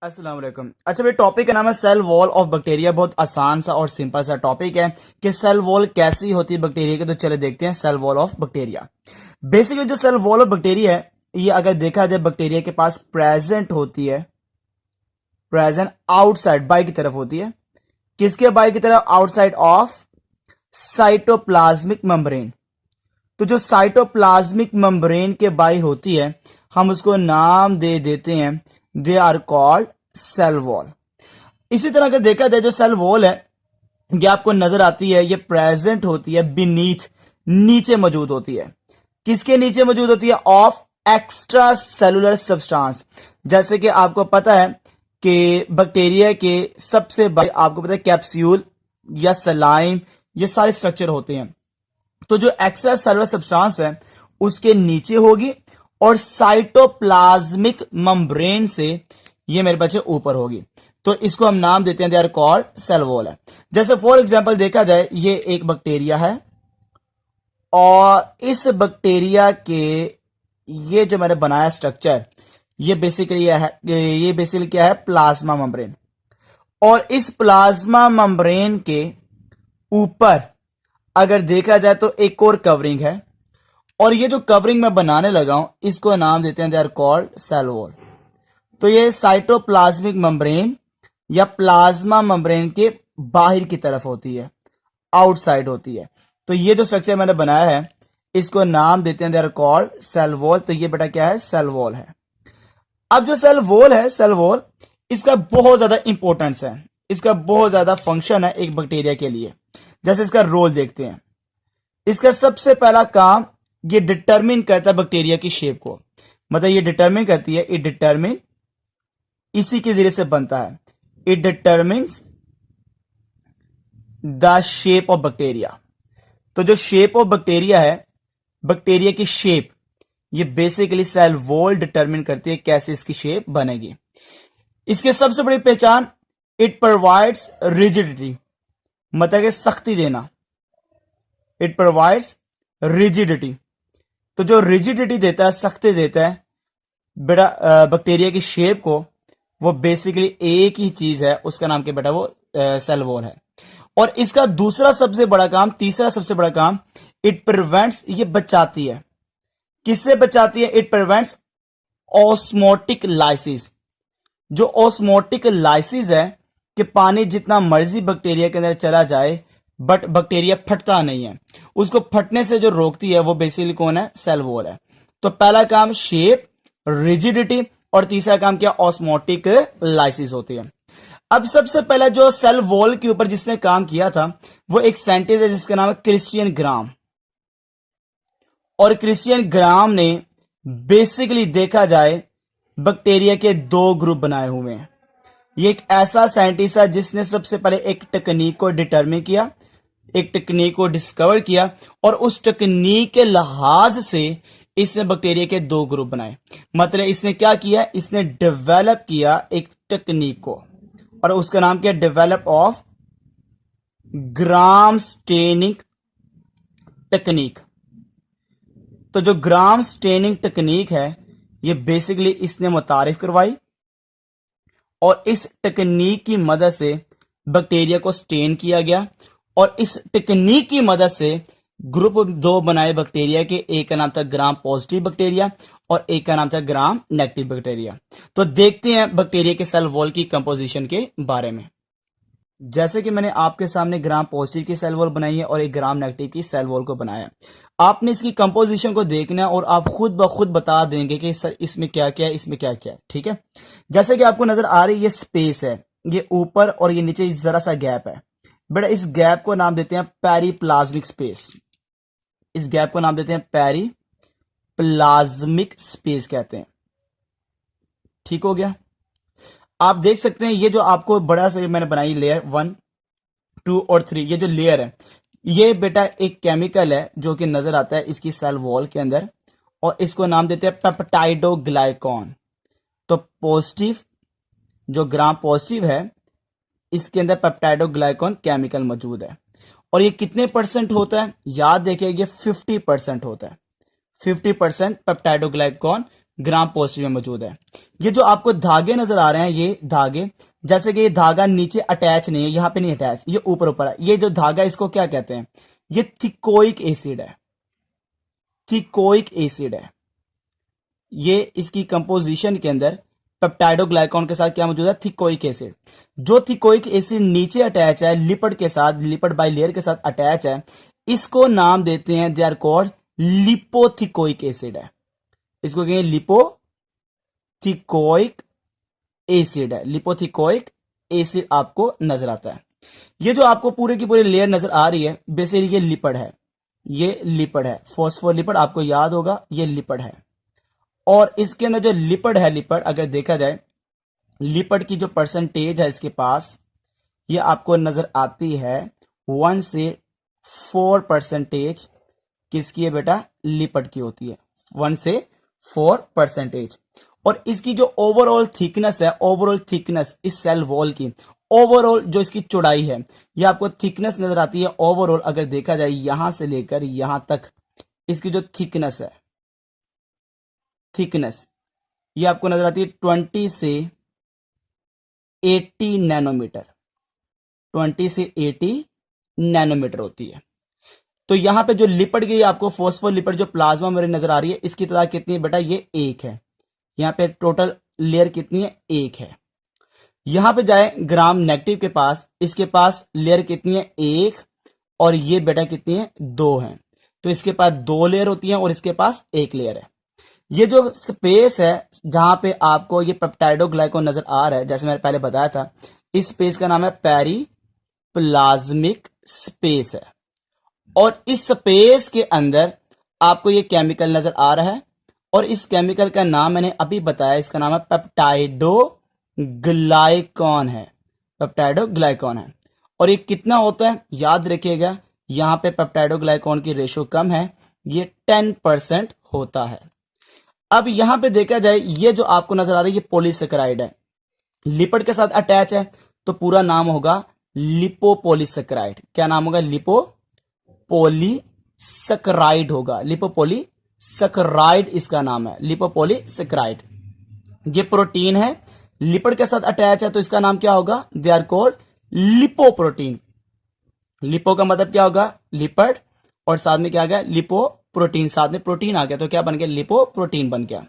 अस्सलाम वालेकुम। अच्छा भाई, टॉपिक का नाम है सेल वॉल ऑफ बैक्टीरिया। बहुत आसान सा और सिंपल सा टॉपिक है कि सेल वॉल कैसी होती है बैक्टीरिया की। तो चले देखते हैं cell wall of bacteria. Basically जो सेल वॉल ऑफ बैक्टीरिया है, ये अगर देखा जाए बैक्टीरिया के पास प्रेजेंट होती है, प्रेजेंट आउटसाइड बाई की तरफ होती है। किसके बाई की तरफ? Outside of cytoplasmic membrane. तो जो साइटोप्लाज्मिक मेम्ब्रेन के बाई होती है, हम उसको नाम दे देते हैं, they are called cell wall. इसी तरह अगर देखा जाए जो सेल वॉल है, ये आपको नजर आती है, ये प्रेजेंट होती है बीनीथ, नीचे मौजूद होती है। किसके नीचे मौजूद होती है? Of extra cellular substance. जैसे कि आपको पता है कि बैक्टीरिया के सबसे बड़े आपको पता है कैप्सूल या सलाइम, ये सारे स्ट्रक्चर होते हैं। तो जो एक्स्ट्रा सेलुलर सब्सटेंस है उसके नीचे होगी और साइटोप्लाज्मिक मेम्ब्रेन से ये मेरे बच्चे ऊपर होगी। तो इसको हम नाम देते हैं, they are called cell wall है। जैसे फॉर एग्जांपल देखा जाए, ये एक बैक्टीरिया है और इस बैक्टीरिया के ये जो मैंने बनाया स्ट्रक्चर, ये बेसिकली क्या है? Plasma membrane. और इस प्लाज्मा मेम्ब्रेन के ऊपर अगर देखा जाए तो एक और कवरिंग है, और ये जो कवरिंग मैं बनाने लगा हूं इसको नाम देते हैं, they are called cell wall. तो ये साइटोप्लाज्मिक मेम्ब्रेन या प्लाज्मा मेम्ब्रेन के बाहर की तरफ होती है, आउटसाइड होती है। तो ये जो स्ट्रक्चर मैंने बनाया है इसको नाम देते हैं, they are called cell wall. तो ये बेटा क्या है? सेल वॉल है। अब जो सेल वॉल है, सेल वॉल, इसका बहुत ज्यादा इंपॉर्टेंस है, इसका बहुत ज्यादा फंक्शन है एक बैक्टीरिया के लिए। जैसे इसका रोल देखते हैं। इसका सबसे पहला काम, ये डिटरमिन करता है बैक्टीरिया की शेप को। मतलब ये डिटरमिन करती है, इट डिटरमिन, इसी के जरिए से बनता है, it determines the shape of bacteria. तो जो शेप ऑफ बैक्टीरिया है, बैक्टीरिया की शेप, ये बेसिकली सेल वॉल डिटरमिन करती है कैसे इसकी शेप बनेगी। इसके सबसे बड़ी पहचान, इट प्रोवाइड्स रिजिडिटी, मतलब कि सख्ती देना। It provides rigidity. तो जो रिजिडिटी देता है, सख्ती देता है बेटा बैक्टीरिया की शेप को, वो बेसिकली एक ही चीज है, उसका नाम क्या बेटा? वो सेल वॉल है। और इसका दूसरा सबसे बड़ा काम, तीसरा सबसे बड़ा काम, इट प्रिवेंट्स, ये बचाती है। किससे बचाती है? It prevents osmotic lysis. जो ऑस्मोटिक लाइसिस है कि पानी जितना मर्जी बैक्टीरिया के अंदर चला जाए बट बैक्टीरिया फटता नहीं है, उसको फटने से जो रोकती है वो बेसिकली कौन है? सेल वॉल है। तो पहला काम शेप, रिजिडिटी, और तीसरा काम क्या? ऑस्मोटिक लाइसिस होती है। अब सबसे पहला जो सेल वॉल के ऊपर जिसने काम किया था वो एक साइंटिस्ट है जिसका नाम है क्रिश्चियन ग्राम। और क्रिश्चियन ग्राम ने बेसिकली देखा जाए बैक्टीरिया के दो ग्रुप बनाए हुए हैं। ये एक ऐसा साइंटिस्ट है जिसने सबसे पहले एक टेक्निक को डिटरमिन किया, एक टेक्निक को डिस्कवर किया, और उस टेक्निक के लिहाज से इसने बैक्टीरिया के दो ग्रुप बनाए। मतलब इसने क्या किया? इसने डेवलप किया एक टेक्निक को, और उसका नाम क्या? Develop of gram staining technique. तो जो ग्राम स्टेनिंग टेक्निक है, ये बेसिकली इसने मुतारिफ करवाई, और इस टेक्निक की मदद से बैक्टीरिया को स्टेन किया गया। और इस टेक्निक की मदद से ग्रुप दो बनाए बैक्टीरिया के, एक का नाम था ग्राम पॉजिटिव बैक्टीरिया और एक का नाम था ग्राम नेगेटिव बैक्टीरिया। तो देखते हैं बैक्टीरिया के सेल वॉल की कंपोजिशन के बारे में। जैसे कि मैंने आपके सामने ग्राम पॉजिटिव की सेल वॉल बनाई है और एक ग्राम नेगेटिव की सेल वॉल को बनाया है। आपने इसकी कंपोजिशन को देखना है और आप खुद ब खुद बता देंगे कि सर इसमें क्या क्या है, इसमें क्या क्या है। ठीक है, जैसे कि आपको नजर आ रही है, ये स्पेस है, ये ऊपर और ये नीचे जरा सा गैप है। बेटा इस गैप को नाम देते हैं पेरिप्लाज्मिक स्पेस। इस गैप को नाम देते हैं पेरिप्लाज्मिक स्पेस कहते हैं। ठीक हो गया। आप देख सकते हैं ये जो आपको बड़ा सा मैंने बनाई लेयर 1, 2 और 3, ये जो लेयर है ये बेटा एक केमिकल है जो कि नजर आता है इसकी सेल वॉल के अंदर, और इसको नाम देते हैं पेप्टाइडोग्लाइकॉन। तो पॉजिटिव, जो ग्राम पॉजिटिव है, इसके अंदर पेप्टाइडोग्लाइकॉन केमिकल मौजूद है। और ये कितने परसेंट होता है? याद देखिए, ये 50% होता है। 50% पेप्टाइडोग्लाइकॉन ग्राम पॉजिटिव में मौजूद है। ये जो आपको धागे नजर आ रहे हैं, ये धागे, जैसे कि ये धागा नीचे अटैच नहीं है, यहां पे नहीं अटैच, ये ऊपर ऊपर है। ये जो धागा इसको क्या कहते हैं? ये थिकोइक एसिड है, थिकोइक एसिड है। ये इसकी कंपोजिशन के अंदर पेप्टाइडोग्लाइकॉन के साथ क्या मौजूद है? थिकोइक एसिड। जो थिकोइक एसिड नीचे अटैच है लिपिड के साथ, लिपिड बाइलेयर के साथ अटैच है, इसको नाम देते हैं, दे आर कॉल्ड लिपोथिकोइक एसिड है। इसको कहेंगे लिपोथिकोइक एसिड है। लिपोथिकोइक एसिड आपको नजर आता है। ये जो आपको पूरे की पूरी लेयर नजर आ रही है, बेसिकली ये लिपिड है, ये लिपिड है, फॉस्फोलिपिड आपको याद होगा, ये लिपिड है। और इसके अंदर जो लिपिड है, लिपिड अगर देखा जाए, लिपिड की जो परसेंटेज है इसके पास, ये आपको नजर आती है 1 से 4% किसकी है बेटा? लिपिड की होती है, 1 से 4%। और इसकी जो ओवरऑल थिकनेस है, ओवरऑल थिकनेस इस सेल वॉल की, ओवरऑल जो इसकी चौड़ाई है, ये आपको थिकनेस नजर आती है ओवरऑल। अगर देखा जाए यहां से लेकर यहां तक इसकी जो थिकनेस है, थिकनेस ये आपको नजर आती है 20 से 80 नैनोमीटर, 20 से 80 नैनोमीटर होती है। तो यहां पे जो लिपिड की आपको फॉस्फोलिपिड जो प्लाज्मा मेम्ब्रेन नजर आ रही है, इसकी तादाद कितनी है बेटा? ये 1 है। यहां पे टोटल लेयर कितनी है? 1 है। यहां पे जाए ग्राम नेगेटिव के पास, इसके पास लेयर कितनी है? 1। और ये बेटा कितनी है? 2 है। तो इसके पास 2 लेयर होती है और इसके पास 1 लेयर है। ये जो स्पेस है जहां पे आपको ये पेप्टाइडोग्लाइकॉन नजर आ रहा है, जैसे मैंने पहले बताया था, इस स्पेस का नाम है पेरीप्लाज्मिक स्पेस है। और इस स्पेस के अंदर आपको ये केमिकल नजर आ रहा है, और इस केमिकल का नाम मैंने अभी बताया, इसका नाम है पेप्टाइडोग्लाइकॉन है, पेप्टाइडोग्लाइकॉन है। और ये कितना होता है याद रखिएगा, यहां पे पेप्टाइडोग्लाइकॉन की रेशो कम है, ये 10% होता है। अब यहां पे देखा जाए, ये जो आपको नजर आ रही है ये पॉलीसेकेराइड है, लिपिड के साथ अटैच है, तो पूरा नाम होगा लिपोपॉलीसेकेराइड। क्या नाम होगा? लिपोपॉलीसेकेराइड होगा, लिपोपॉलीसेकेराइड इसका नाम है, लिपोपॉलीसेकेराइड। ये प्रोटीन है, लिपिड के साथ अटैच है, तो इसका नाम क्या होगा? They are called lipoprotein. Lipo का मतलब क्या होगा? लिपिड, और साथ में क्या आ गया? लिपो प्रोटीन, साथ में प्रोटीन आ गया, तो क्या बन गया? लिपोप्रोटीन बन गया।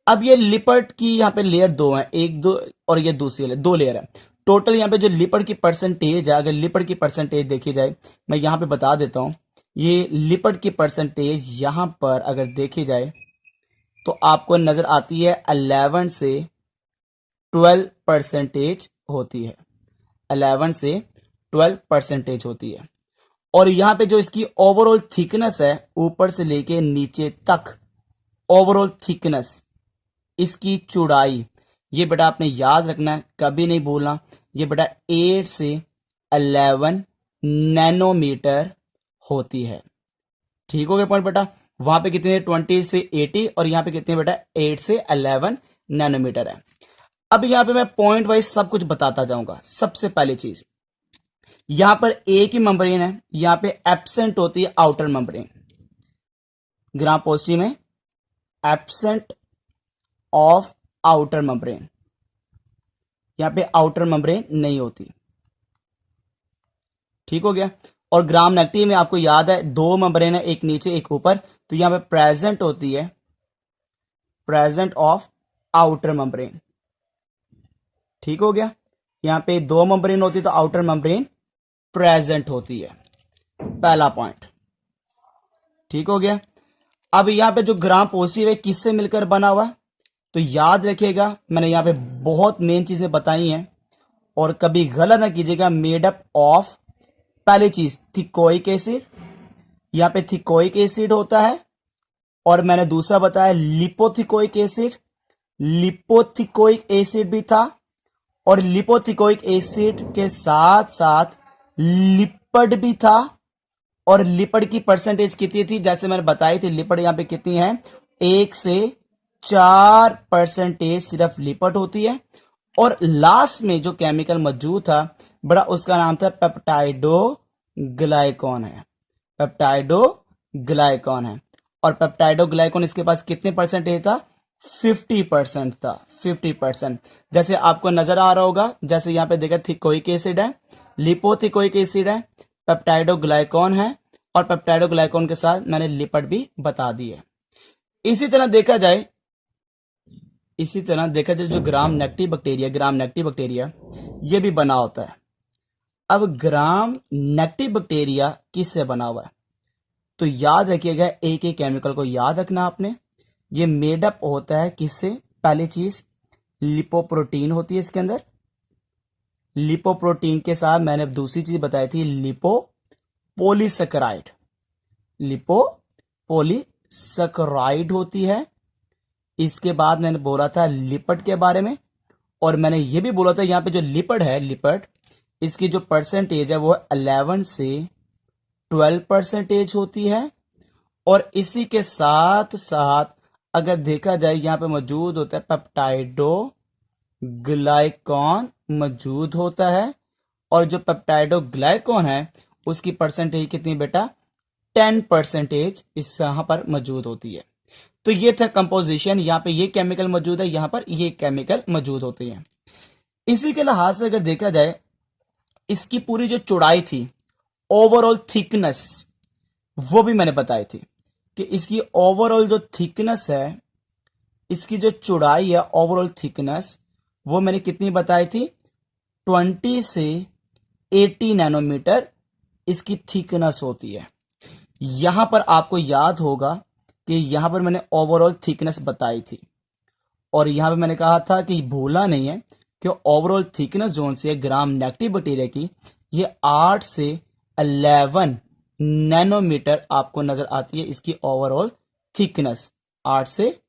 अब ये लिपिड की यहाँ पे लेयर 2 है, 1 2, और ये दूसरी लेयर, 2 लेयर है टोटल। यहाँ पे जो लिपिड की परसेंटेज है, अगर लिपिड की परसेंटेज देखी जाए, मैं यहाँ पे बता देता हूं, ये लिपिड की परसेंटेज यहां पर अगर देखी जाए तो आपको नजर आती है 11 से 12% होती है, 11 से 12% होती है। और यहां पे जो इसकी ओवरऑल थिकनेस है, ऊपर से लेके नीचे तक ओवरऑल थिकनेस, इसकी चौड़ाई, ये बेटा आपने याद रखना है, कभी नहीं भूलना, ये बेटा 8 से 11 नैनोमीटर होती है। ठीक हो गया पॉइंट बेटा? वहां पे कितने? 20 से 80, और यहां पे कितने बेटा? 8 से 11 नैनोमीटर है। अब यहां पे मैं पॉइंट वाइज सब कुछ बताता जाऊंगा। सबसे पहली चीज, यहां पर एक ही मेम्ब्रेन है, यहां पे एब्सेंट होती है आउटर मेम्ब्रेन, ग्राम पॉजिटिव में एब्सेंट ऑफ आउटर मेम्ब्रेन, यहां पे आउटर मेम्ब्रेन नहीं होती। ठीक हो गया? और ग्राम नेगेटिव में आपको याद है 2 मेम्ब्रेन है, एक नीचे एक ऊपर, तो यहां पे प्रेजेंट होती है प्रेजेंट ऑफ आउटर मेम्ब्रेन। ठीक हो गया? यहां पे 2 मेम्ब्रेन होती है तो आउटर मेम्ब्रेन प्रेजेंट होती है, पहला पॉइंट। ठीक हो गया? अब यहां पे जो ग्राम पॉजिटिव है किससे मिलकर बना हुआ है? तो याद रखिएगा, मैंने यहां पे बहुत मेन चीजें बताई हैं, और कभी गलत ना कीजिएगा। मेड अप ऑफ, पहली चीज थिकोइक एसिड, यहां पे थिकोइक एसिड होता है, और मैंने दूसरा बताया लिपोथिकोइक एसिड, लिपोथिकोइक एसिड भी था, और लिपोथिकोइक एसिड के साथ साथ लिपिड भी था। और लिपिड की परसेंटेज कितनी थी? जैसे मैंने बताई थी, लिपिड यहां पे कितनी है? 1 से 4% सिर्फ लिपिड होती है। और लास्ट में जो केमिकल मौजूद था बड़ा, उसका नाम था पेप्टाइडोग्लाइकॉन है, पेप्टाइडोग्लाइकॉन है। और पेप्टाइडोग्लाइकॉन इसके पास कितने परसेंटेज था? 50% था, 50%। जैसे आपको नजर आ रहा होगा, जैसे यहाँ पे देखा थिकोइक एसिड है, लिपोथिकोइक एसिड है, पेप्टाइडोग्लाइकॉन है, और पेप्टाइडोग्लाइकॉन के साथ मैंने लिपिड भी बता दिए। इसी तरह देखा जाए, जो ग्राम नेगेटिव बैक्टीरिया ये भी बना होता है। अब ग्राम नेगेटिव बैक्टीरिया किससे बना हुआ है? तो याद रखिएगा, एक एक केमिकल को याद रखना आपने। ये मेडअप होता है किससे? पहली चीज लिपोप्रोटीन होती है इसके अंदर। लिपोप्रोटीन के साथ मैंने दूसरी चीज बताई थी लिपोपोलीसेकेराइड। लिपोपोलीसेकेराइड होती है। इसके बाद मैंने बोला था लिपिड के बारे में, और मैंने ये भी बोला था यहाँ पे जो लिपिड है, इसकी जो परसेंटेज है वो 11 से 12% होती है। और इसी के साथ साथ अगर देखा जाए यहाँ पे मौजूद होता है पेप्टाइडोग्लाइकॉन मौजूद होता है, और जो पेप्टाइडोग्लाइकॉन है उसकी परसेंटेज कितनी बेटा? 10% इस यहाँ पर मौजूद होती है। तो ये था कंपोजिशन, यहाँ पे ये केमिकल मौजूद है, यहाँ पर ये केमिकल मौजूद होते हैं। इसी के लिहाज से अगर देखा जाए, इसकी पूरी जो चौड़ाई थी, ओवरऑल थिकनेस, वो भी मैंने बताई थी कि इसकी ओवरऑल जो थिकनेस है, इसकी जो चौड़ाई है ओवरऑल थिकनेस, वो मैंने कितनी बताई थी? 20 से 80 नैनोमीटर इसकी थिकनेस होती है। यहां पर आपको याद होगा कि यहां पर मैंने ओवरऑल थिकनेस बताई थी, और यहां पे मैंने कहा था कि भूला नहीं है कि ओवरऑल थिकनेस जोन से ग्राम नेगेटिव बैक्टीरिया की ये 8 से 11 नैनोमीटर आपको नजर आती है। इसकी ओवरऑल थिकनेस 8 से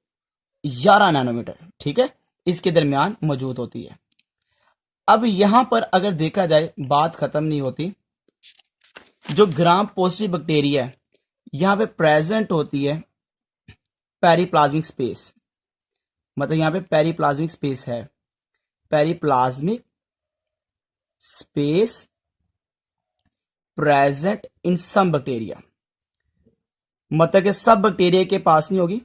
11 नैनोमीटर, ठीक है, इसके दरमियान मौजूद होती है। अब यहां पर अगर देखा जाए, बात खत्म नहीं होती। जो ग्राम पॉजिटिव बैक्टीरिया है, यहां पे प्रेजेंट होती है पेरिप्लाज्मिक स्पेस, मतलब यहां पे पेरिप्लाज्मिक स्पेस है, periplasmic space present in some bacteria, मतलब कि सब बैक्टीरिया के पास नहीं होगी।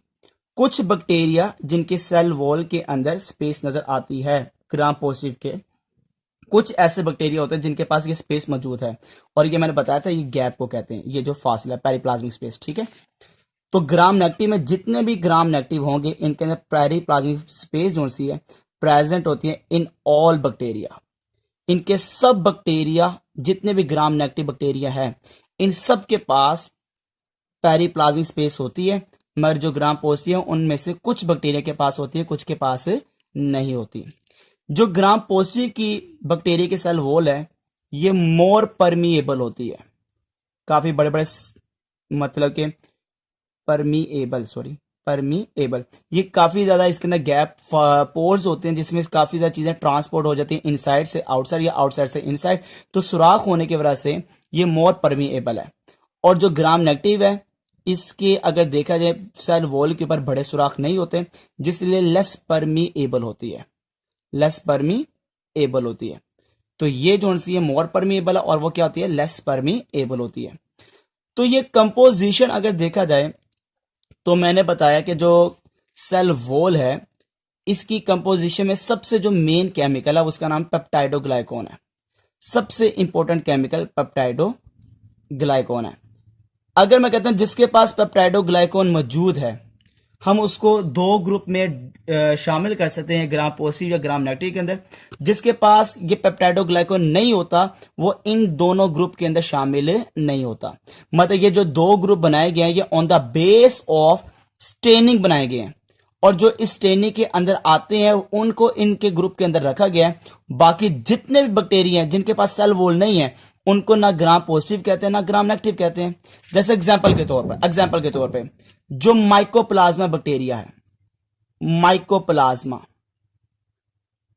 कुछ बैक्टीरिया जिनके सेल वॉल के अंदर स्पेस नजर आती है ग्राम पॉजिटिव के, कुछ ऐसे बैक्टीरिया होते हैं जिनके पास ये स्पेस मौजूद है, और ये मैंने बताया था, ये गैप को कहते हैं, ये जो फासला पेरिप्लाज्मिक स्पेस, ठीक है। तो ग्राम नेगेटिव में जितने भी ग्राम नेगेटिव होंगे, इनके अंदर पेरिप्लाज्मिक स्पेस जो सी है प्रेजेंट होती है इन ऑल बैक्टीरिया। इनके सब बैक्टीरिया, जितने भी ग्राम नेगेटिव बैक्टीरिया है, इन सब के पास पेरिप्लाज्मिक स्पेस होती है, मगर जो ग्राम पॉजिटिव है उनमें से कुछ बैक्टीरिया के पास होती है, कुछ के पास नहीं होती। जो ग्राम पॉजिटिव की बैक्टीरिया की सेल वॉल है, ये मोर परमिएबल होती है, काफी बड़े बड़े, मतलब के परमिएबल, ये काफी ज्यादा इसके अंदर गैप पोर्स होते हैं, जिसमें काफी ज्यादा चीजें ट्रांसपोर्ट हो जाती हैं इनसाइड से आउटसाइड या आउटसाइड से इनसाइड। तो सुराख होने की वजह से ये मोर परमिएबल है। और जो ग्राम नेगेटिव है, इसके अगर देखा जाए सेल वॉल के ऊपर बड़े सुराख नहीं होते, जिसलिए लेस परमिएबल होती है, तो ये जो सी है मोर परमिएबल है, और वो क्या होती है? लेस परमिएबल होती है। तो ये कंपोजिशन अगर देखा जाए, तो मैंने बताया कि जो सेल वॉल है, इसकी कंपोजिशन में सबसे जो मेन केमिकल है उसका नाम पेप्टाइडोग्लाइकॉन है। सबसे इंपॉर्टेंट केमिकल पेप्टाइडोग्लाइकॉन है। अगर मैं कहता हूं जिसके पास पेप्टाइडोग्लाइकॉन मौजूद है, हम उसको दो ग्रुप में शामिल कर सकते हैं, ग्राम पॉजिटिव या ग्राम नेगेटिव के अंदर। जिसके पास ये पेप्टाइडोग्लाइकॉन नहीं होता, वो इन दोनों ग्रुप के अंदर शामिल नहीं होता। मतलब ये जो दो ग्रुप बनाए गए हैं, ये on the base of staining बनाए गए हैं, और जो इस स्टेनिंग के अंदर आते हैं उनको इनके ग्रुप के अंदर रखा गया है। बाकी जितने भी बैक्टीरिया हैं जिनके पास सेल वॉल नहीं है, उनको ना ग्राम पॉजिटिव कहते हैं ना ग्राम नेगेटिव कहते हैं। जैसे एग्जाम्पल के तौर पर जो माइकोप्लाज्मा बैक्टीरिया है,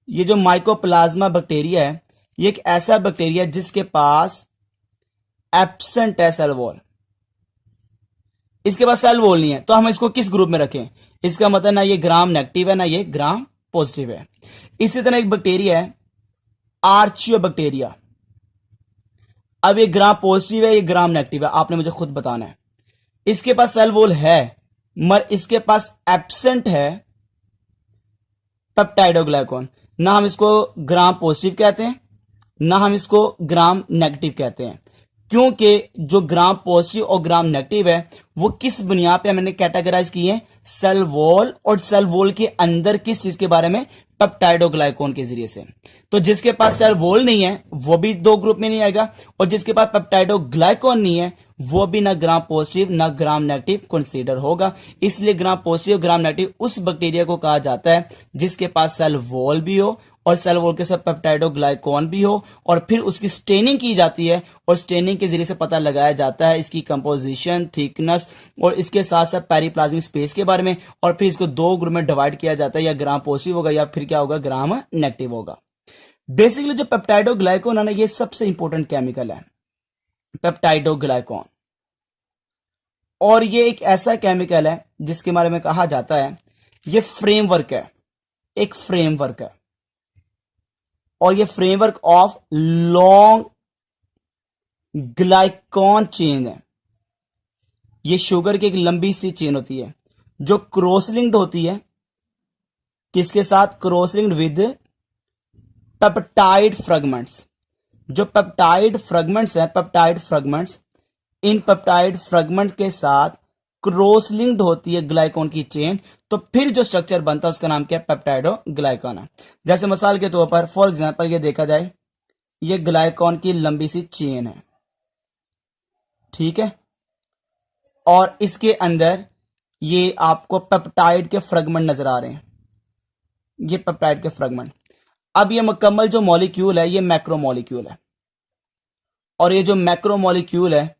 ये जो माइकोप्लाज्मा बैक्टीरिया है, ये एक ऐसा बैक्टीरिया है जिसके पास एब्सेंट है सेल वॉल, इसके पास सेल वॉल नहीं है, तो हम इसको किस ग्रुप में रखें? इसका मतलब ना ये ग्राम नेगेटिव है ना ये ग्राम पॉजिटिव है। इसी तरह एक बैक्टीरिया है आर्चियोबैक्टीरिया। अब ये ग्राम पॉजिटिव है, ये ग्राम नेगेटिव है, आपने मुझे खुद बताना है। इसके पास सेल वॉल है, मगर इसके पास एब्सेंट है पेप्टाइडोग्लाइकॉन। ना हम इसको ग्राम पॉजिटिव कहते हैं, ना हम इसको ग्राम नेगेटिव कहते हैं, क्योंकि जो ग्राम पॉजिटिव और ग्राम नेगेटिव है वो किस बुनियाद पे मैंने कैटेगराइज किए हैं, सेल वॉल और सेल वॉल के अंदर किस चीज के बारे में, पेप्टाइडोग्लाइकॉन के जरिए से। तो जिसके पास सेल वॉल नहीं है वो भी दो ग्रुप में नहीं आएगा, और जिसके पास पेप्टाइडोग्लाइकॉन नहीं है वो भी ना ग्राम पॉजिटिव ना ग्राम नेगेटिव कंसीडर होगा। इसलिए ग्राम पॉजिटिव ग्राम नेगेटिव उस बैक्टीरिया को कहा जाता है जिसके पास सेल वॉल भी हो और सेल वॉल के साथ पेप्टाइडोग्लाइकॉन भी हो, और फिर उसकी स्टेनिंग की जाती है और स्टेनिंग के जरिए से पता लगाया जाता है इसकी कंपोजिशन, थिकनेस और इसके साथ साथ पेरिप्लाज्मिक स्पेस के बारे में, और फिर इसको दो ग्रुप में डिवाइड किया जाता है, या ग्राम पॉजिटिव होगा या फिर क्या होगा, ग्राम नेगेटिव होगा। बेसिकली जो पेप्टाइडोग्लाइकॉन है ना, ये सबसे इंपॉर्टेंट केमिकल है पेप्टाइडोग्लाइकॉन, और ये एक ऐसा केमिकल है जिसके बारे में कहा जाता है ये फ्रेमवर्क है, एक फ्रेमवर्क है, और ये फ्रेमवर्क ऑफ लॉन्ग ग्लाइकॉन चेन है। ये शुगर की एक लंबी सी चेन होती है जो क्रॉस लिंक्ड होती है, किसके साथ, cross linked with peptide fragments. जो पेप्टाइड फ्रेगमेंट्स है, पेप्टाइड फ्रेगमेंट्स, इन पेप्टाइड फ्रेगमेंट के साथ क्रॉस लिंक्ड होती है ग्लाइकॉन की चेन, तो फिर जो स्ट्रक्चर बनता है उसका नाम क्या है, पेप्टाइडोग्लाइकॉन है। जैसे मिसाल के तौर पर फॉर एग्जांपल ये देखा जाए, ये ग्लाइकॉन की लंबी सी चेन है, ठीक है, और इसके अंदर ये आपको पेप्टाइड के फ्रेगमेंट नजर आ रहे हैं, ये पेप्टाइड के फ्रेगमेंट। अब ये मुकम्मल जो मॉलिक्यूल है ये मैक्रोमोलिक्यूल है, और ये जो मैक्रोमोलिक्यूल है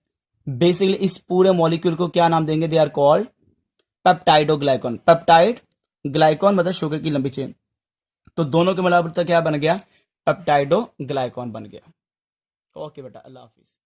बेसिकली इस पूरे मॉलिक्यूल को क्या नाम देंगे, दे आर कॉल्ड पेप्टाइडोग्लाइकॉन। पेप्टाइड ग्लाइकॉन मतलब शुगर की लंबी चेन, तो दोनों के मिलाकर क्या बन गया, पेप्टाइडोग्लाइकॉन बन गया। ओके बेटा, अल्लाह हाफिज।